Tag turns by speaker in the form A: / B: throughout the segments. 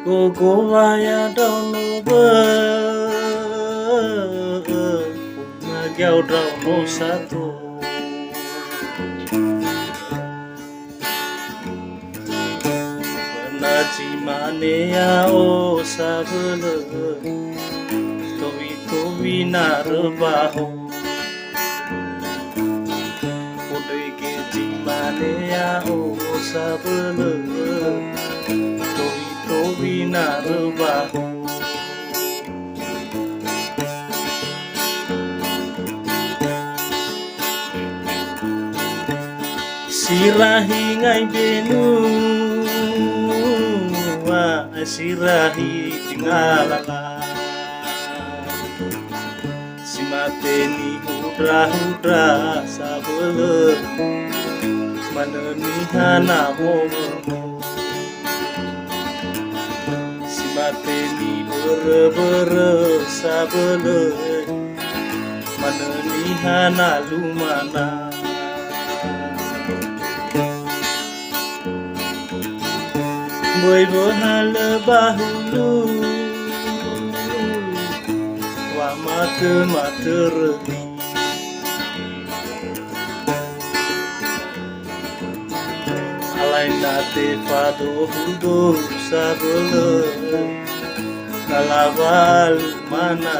A: Gogo vaya down over Magyao daw no satu Penaji manea o sabele Towi narbaho Podege jimanea o sabele Towi narbaho Sirahi ngai benu sirahi tingalala simateni hudra sabele manenihana momo simateni bere sabele manenihana lumana Boy bohal bahulu wa mate alai nate fado hudo sabele kalawal mana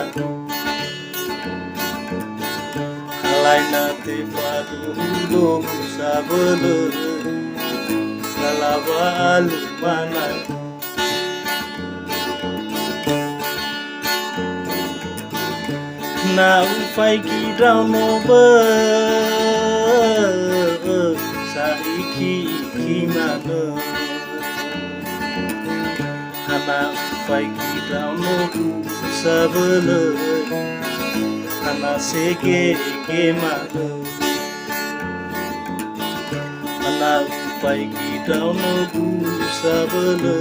A: alai nate fado hudo sabele kalawal mana na ufai ki rauno be saiki kimana hana ufai ki rauno sabele hana sege mana hana ufai ki rauno sabele